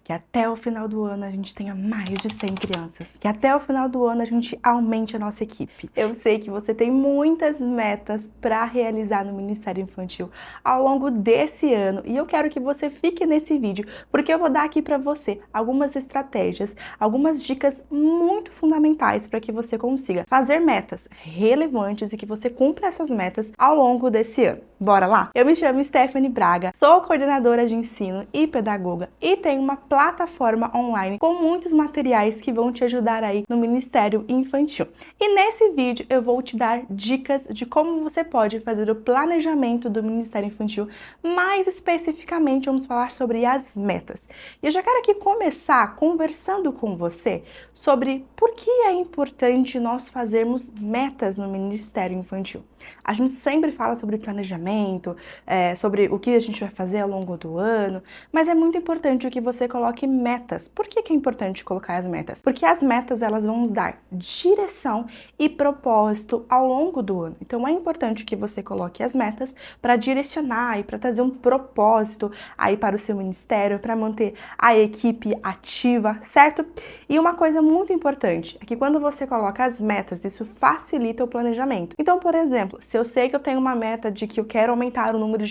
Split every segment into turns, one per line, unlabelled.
que até o final do ano a gente tenha mais de 100 crianças, que até o final do ano a gente aumente a nossa equipe. Eu sei que você tem muitas metas para realizar no Ministério Infantil ao longo desse ano e eu quero que você fique nesse vídeo, porque eu vou dar aqui para você algumas estratégias, algumas dicas muito fundamentais para que você consiga fazer metas relevantes e que você cumpra essas metas ao longo desse ano. Bora lá? Eu me chamo Stephanie Braga, sou coordenadora de ensino e pedagoga e tenho uma plataforma online com muitos materiais que vão te ajudar aí no Ministério Infantil. E nesse vídeo eu vou te dar dicas de como você pode fazer o planejamento do Ministério Infantil, mais especificamente vamos falar sobre as metas. E eu já quero aqui começar conversando com você sobre por que é importante nós fazermos metas no Ministério Infantil. A gente sempre fala sobre planejamento, sobre o que a gente vai fazer ao longo do ano, mas é muito importante que você coloque metas. Por que é importante colocar as metas? Porque as metas elas vão nos dar direção e propósito ao longo do ano. Então é importante que você coloque as metas para direcionar e para trazer um propósito aí para o seu ministério, para manter a equipe ativa, certo? E uma coisa muito importante é que quando você coloca as metas, isso facilita o planejamento. Então, por exemplo, se eu sei que eu tenho uma meta de que eu quero aumentar o número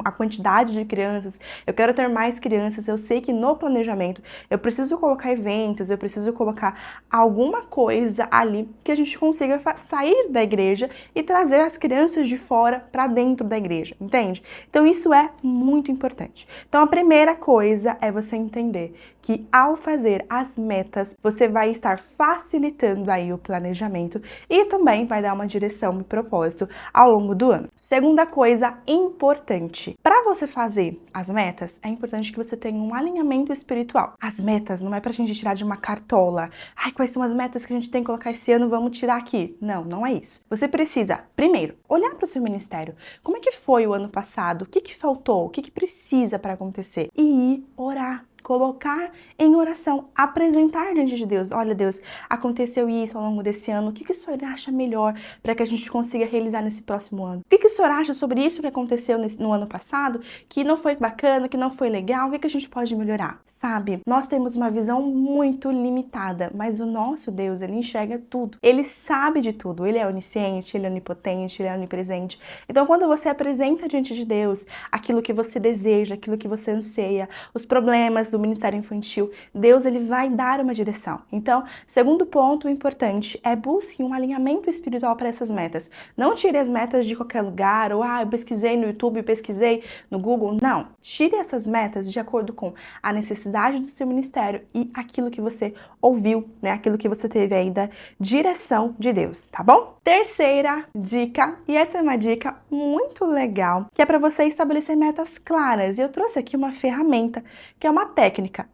a quantidade de crianças, eu quero ter mais crianças, eu sei que no planejamento eu preciso colocar eventos, eu preciso colocar alguma coisa ali que a gente consiga sair da igreja e trazer as crianças de fora para dentro da igreja, entende? Então isso é muito importante. Então a primeira coisa é você entender que ao fazer as metas, você vai estar facilitando aí o planejamento e também vai dar uma direção e propósito ao longo do ano. Segunda coisa importante, para você fazer as metas, é importante que você tenha um alinhamento espiritual. As metas não é pra gente tirar de uma cartola. Ai, quais são as metas que a gente tem que colocar esse ano, vamos tirar aqui. Não, não é isso. Você precisa, primeiro, olhar para o seu ministério. Como é que foi o ano passado? O que faltou? O que precisa para acontecer? E ir orar. Colocar em oração, apresentar diante de Deus. Olha, Deus, aconteceu isso ao longo desse ano. O que o Senhor acha melhor para que a gente consiga realizar nesse próximo ano? O que o Senhor acha sobre isso que aconteceu no ano passado, que não foi bacana, que não foi legal? O que a gente pode melhorar? Sabe, nós temos uma visão muito limitada, mas o nosso Deus, ele enxerga tudo. Ele sabe de tudo. Ele é onisciente, ele é onipotente, ele é onipresente. Então, quando você apresenta diante de Deus aquilo que você deseja, aquilo que você anseia, os problemas do Ministério Infantil, Deus ele vai dar uma direção. Então, segundo ponto importante é busque um alinhamento espiritual para essas metas. Não tire as metas de qualquer lugar, ou eu pesquisei no YouTube, pesquisei no Google. Não, tire essas metas de acordo com a necessidade do seu ministério e aquilo que você ouviu, né? Aquilo que você teve aí da direção de Deus, tá bom? Terceira dica, e essa é uma dica muito legal, que é para você estabelecer metas claras. E eu trouxe aqui uma ferramenta que é uma técnica,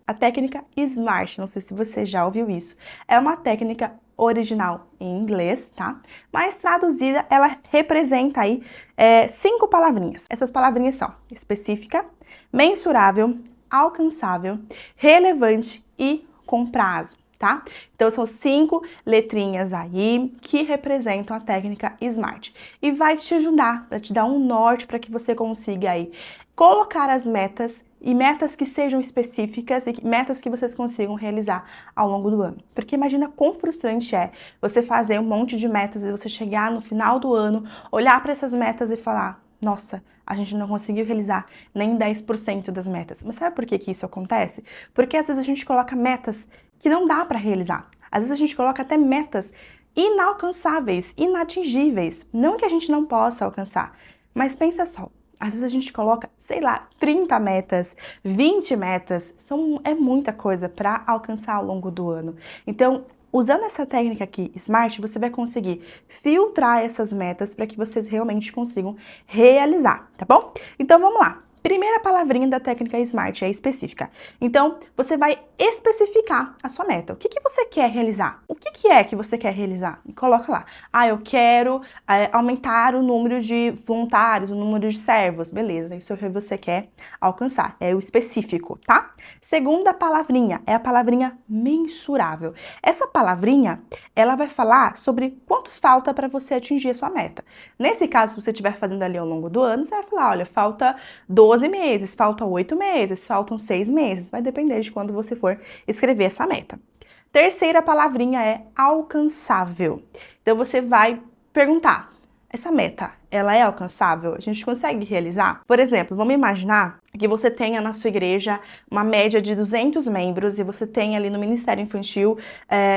a técnica SMART, não sei se você já ouviu isso. É uma técnica original em inglês, tá? Mas traduzida, ela representa aí 5 palavrinhas. Essas palavrinhas são específica, mensurável, alcançável, relevante e com prazo, tá? Então são 5 letrinhas aí que representam a técnica SMART e vai te ajudar, para te dar um norte para que você consiga aí colocar as metas e metas que sejam específicas e metas que vocês consigam realizar ao longo do ano. Porque imagina quão frustrante é você fazer um monte de metas e você chegar no final do ano, olhar para essas metas e falar: nossa, a gente não conseguiu realizar nem 10% das metas. Mas sabe por que isso acontece? Porque às vezes a gente coloca metas que não dá para realizar. Às vezes a gente coloca até metas inalcançáveis, inatingíveis. Não que a gente não possa alcançar, mas pensa só. Às vezes a gente coloca, sei lá, 30 metas, 20 metas, é muita coisa para alcançar ao longo do ano. Então, usando essa técnica aqui, SMART, você vai conseguir filtrar essas metas para que vocês realmente consigam realizar, tá bom? Então, vamos lá. Primeira palavrinha da técnica SMART é específica. Então, você vai especificar a sua meta. O que você quer realizar? O que é que você quer realizar? E coloca lá. Eu quero aumentar o número de voluntários, o número de servos. Beleza, isso é o que você quer alcançar. É o específico, tá? Segunda palavrinha é a palavrinha mensurável. Essa palavrinha, ela vai falar sobre quanto falta para você atingir a sua meta. Nesse caso, se você estiver fazendo ali ao longo do ano, você vai falar, olha, falta 2 12 meses, faltam 8 meses, faltam 6 meses. Vai depender de quando você for escrever essa meta. Terceira palavrinha é alcançável. Então você vai perguntar, essa meta, ela é alcançável? A gente consegue realizar? Por exemplo, vamos imaginar que você tenha na sua igreja uma média de 200 membros e você tem ali no Ministério Infantil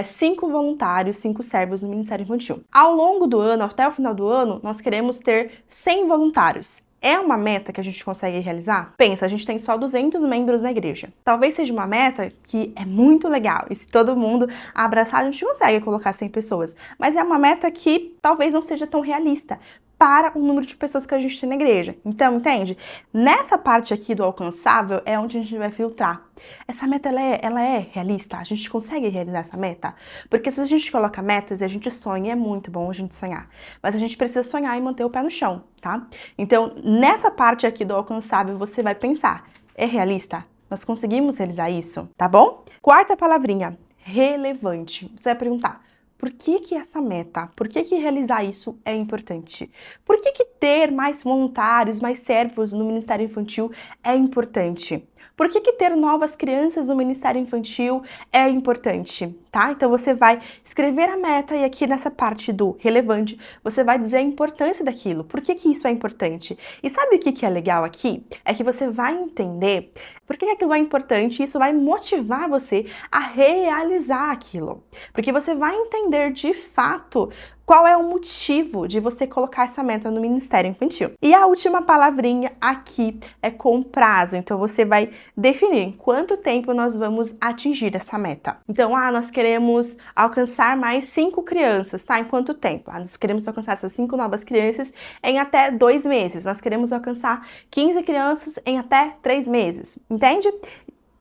5 voluntários, 5 servos no Ministério Infantil. Ao longo do ano, até o final do ano, nós queremos ter 100 voluntários. É uma meta que a gente consegue realizar? Pensa, a gente tem só 200 membros na igreja. Talvez seja uma meta que é muito legal e se todo mundo abraçar, a gente consegue colocar 100 pessoas. Mas é uma meta que talvez não seja tão realista para o número de pessoas que a gente tem na igreja. Então, entende? Nessa parte aqui do alcançável é onde a gente vai filtrar. Essa meta, ela é realista? A gente consegue realizar essa meta? Porque se a gente coloca metas e a gente sonha, é muito bom a gente sonhar. Mas a gente precisa sonhar e manter o pé no chão, tá? Então, nessa parte aqui do alcançável, você vai pensar, é realista? Nós conseguimos realizar isso? Tá bom? Quarta palavrinha, relevante. Você vai perguntar, por que essa meta? Por que realizar isso é importante? Por que ter mais voluntários, mais servos no Ministério Infantil é importante? Por que ter novas crianças no Ministério Infantil é importante, tá? Então você vai escrever a meta e aqui nessa parte do relevante, você vai dizer a importância daquilo. Por que isso é importante? E sabe o que é legal aqui? É que você vai entender por que aquilo é importante e isso vai motivar você a realizar aquilo. Porque você vai entender de fato qual é o motivo de você colocar essa meta no Ministério Infantil. E a última palavrinha aqui é com prazo. Então você vai definir em quanto tempo nós vamos atingir essa meta. Então, nós queremos alcançar mais 5 crianças, tá? Em quanto tempo? Nós queremos alcançar essas 5 novas crianças em até 2 meses. Nós queremos alcançar 15 crianças em até 3 meses. Entende?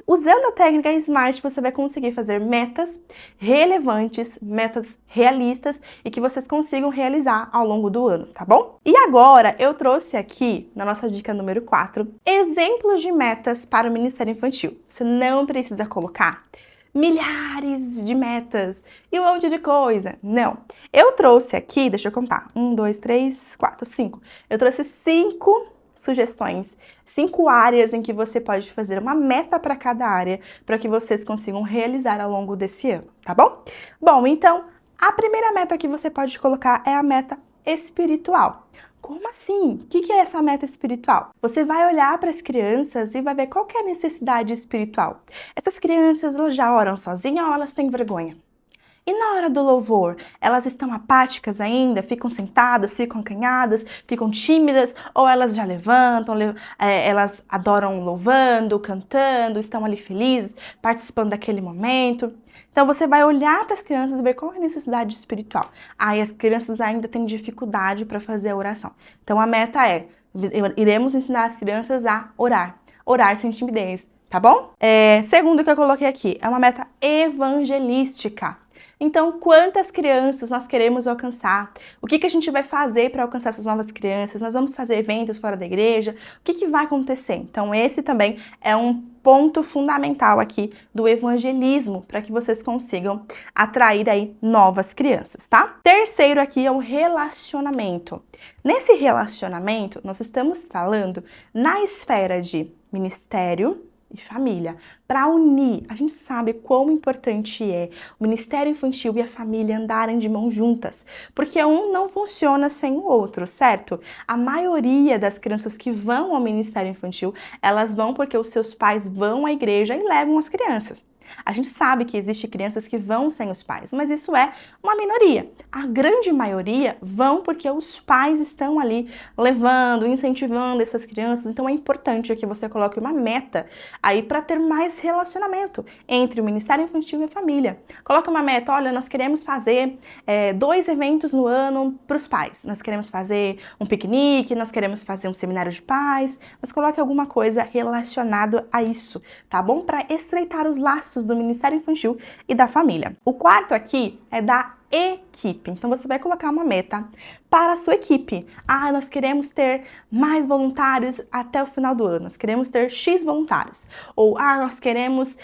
Usando a técnica SMART, você vai conseguir fazer metas relevantes, metas realistas e que vocês consigam realizar ao longo do ano, tá bom? E agora, eu trouxe aqui, na nossa dica número 4, exemplos de metas para o Ministério Infantil. Você não precisa colocar milhares de metas e um monte de coisa. Não. Eu trouxe aqui, deixa eu contar, 1, 2, 3, 4, 5. Eu trouxe 5 sugestões, 5 áreas em que você pode fazer uma meta para cada área, para que vocês consigam realizar ao longo desse ano, tá bom? Bom, então, a primeira meta que você pode colocar é a meta espiritual. Como assim? O que é essa meta espiritual? Você vai olhar para as crianças e vai ver qual que é a necessidade espiritual. Essas crianças, elas já oram sozinhas ou elas têm vergonha? E na hora do louvor, elas estão apáticas ainda? Ficam sentadas, ficam acanhadas, ficam tímidas? Ou elas já levantam, elas adoram louvando, cantando, estão ali felizes, participando daquele momento? Então você vai olhar para as crianças e ver qual é a necessidade espiritual. Aí as crianças ainda têm dificuldade para fazer a oração. Então a meta é, iremos ensinar as crianças a orar. Orar sem timidez, tá bom? Segundo que eu coloquei aqui, é uma meta evangelística. Então, quantas crianças nós queremos alcançar? O que a gente vai fazer para alcançar essas novas crianças? Nós vamos fazer eventos fora da igreja? O que vai acontecer? Então, esse também é um ponto fundamental aqui do evangelismo para que vocês consigam atrair aí novas crianças, tá? Terceiro aqui é o relacionamento. Nesse relacionamento, nós estamos falando na esfera de ministério e família, para unir. A gente sabe quão importante é o Ministério Infantil e a família andarem de mãos juntas, porque um não funciona sem o outro, certo? A maioria das crianças que vão ao Ministério Infantil, elas vão porque os seus pais vão à igreja e levam as crianças. A gente sabe que existe crianças que vão sem os pais, mas isso é uma minoria. A grande maioria vão porque os pais estão ali levando, incentivando essas crianças. Então é importante que você coloque uma meta aí para ter mais relacionamento entre o Ministério Infantil e a família. Coloca uma meta, olha, nós queremos fazer 2 eventos no ano para os pais. Nós queremos fazer um piquenique, nós queremos fazer um seminário de pais, mas coloque alguma coisa relacionada a isso, tá bom? Para estreitar os laços do Ministério Infantil e da família. O quarto aqui é da equipe. Então você vai colocar uma meta para a sua equipe. Nós queremos ter mais voluntários até o final do ano. Nós queremos ter X voluntários. Ou nós queremos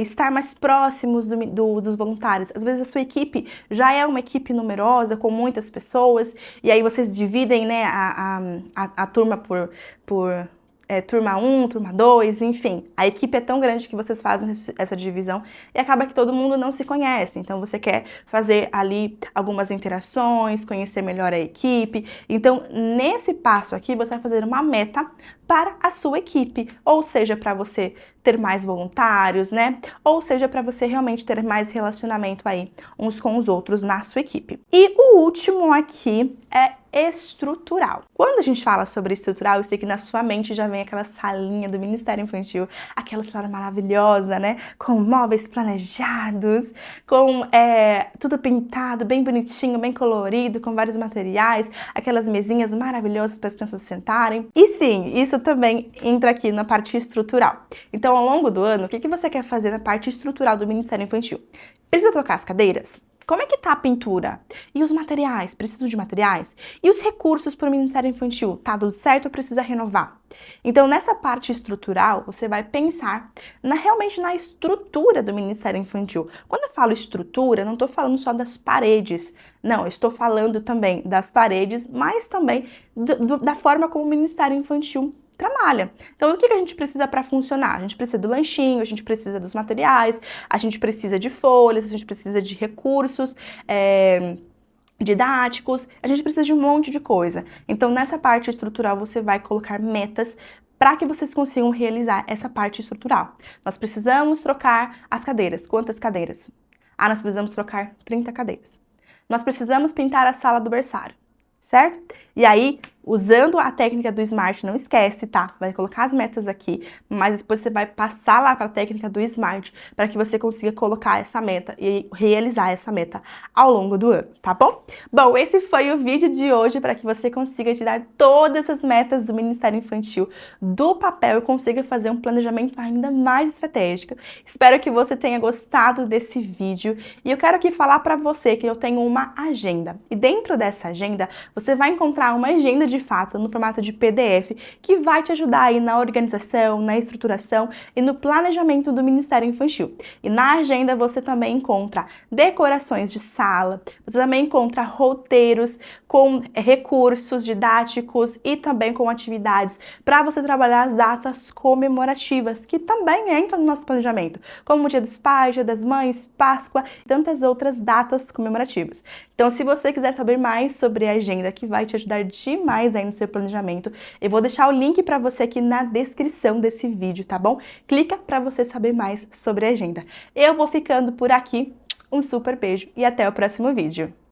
estar mais próximos dos voluntários. Às vezes a sua equipe já é uma equipe numerosa, com muitas pessoas, e aí vocês dividem, né, a turma por turma 1, turma 2, enfim. A equipe é tão grande que vocês fazem essa divisão e acaba que todo mundo não se conhece. Então, você quer fazer ali algumas interações, conhecer melhor a equipe. Então, nesse passo aqui, você vai fazer uma meta para a sua equipe, ou seja, para você ter mais voluntários, né? Ou seja, para você realmente ter mais relacionamento aí uns com os outros na sua equipe. E o último aqui é estrutural. Quando a gente fala sobre estrutural, eu sei que na sua mente já vem aquela salinha do Ministério Infantil, aquela sala maravilhosa, né? Com móveis planejados, com tudo pintado, bem bonitinho, bem colorido, com vários materiais, aquelas mesinhas maravilhosas para as crianças sentarem. E sim, isso também entra aqui na parte estrutural. Então, ao longo do ano, o que você quer fazer na parte estrutural do Ministério Infantil? Precisa trocar as cadeiras? Como é que tá a pintura? E os materiais? Precisam de materiais? E os recursos para o Ministério Infantil? Tá tudo certo ou precisa renovar? Então, nessa parte estrutural, você vai pensar realmente na estrutura do Ministério Infantil. Quando eu falo estrutura, não estou falando só das paredes. Não, eu estou falando também das paredes, mas também da forma como o Ministério Infantil trabalha. Então, o que a gente precisa para funcionar? A gente precisa do lanchinho, a gente precisa dos materiais, a gente precisa de folhas, a gente precisa de recursos didáticos, a gente precisa de um monte de coisa. Então, nessa parte estrutural, você vai colocar metas para que vocês consigam realizar essa parte estrutural. Nós precisamos trocar as cadeiras. Quantas cadeiras? Ah, nós precisamos trocar 30 cadeiras. Nós precisamos pintar a sala do berçário, certo? E aí, usando a técnica do SMART, não esquece, tá? Vai colocar as metas aqui, mas depois você vai passar lá para a técnica do SMART para que você consiga colocar essa meta e realizar essa meta ao longo do ano, tá bom? Bom, esse foi o vídeo de hoje para que você consiga tirar todas as metas do Ministério Infantil do papel e consiga fazer um planejamento ainda mais estratégico. Espero que você tenha gostado desse vídeo e eu quero aqui falar para você que eu tenho uma agenda e dentro dessa agenda você vai encontrar uma agenda de fato no formato de PDF que vai te ajudar aí na organização, na estruturação e no planejamento do Ministério Infantil. E na agenda você também encontra decorações de sala, você também encontra roteiros com recursos didáticos e também com atividades para você trabalhar as datas comemorativas que também entram no nosso planejamento, como o Dia dos Pais, Dia das Mães, Páscoa e tantas outras datas comemorativas. Então, se você quiser saber mais sobre a agenda, que vai te ajudar demais aí no seu planejamento, eu vou deixar o link para você aqui na descrição desse vídeo, tá bom? Clica para você saber mais sobre a agenda. Eu vou ficando por aqui, um super beijo e até o próximo vídeo.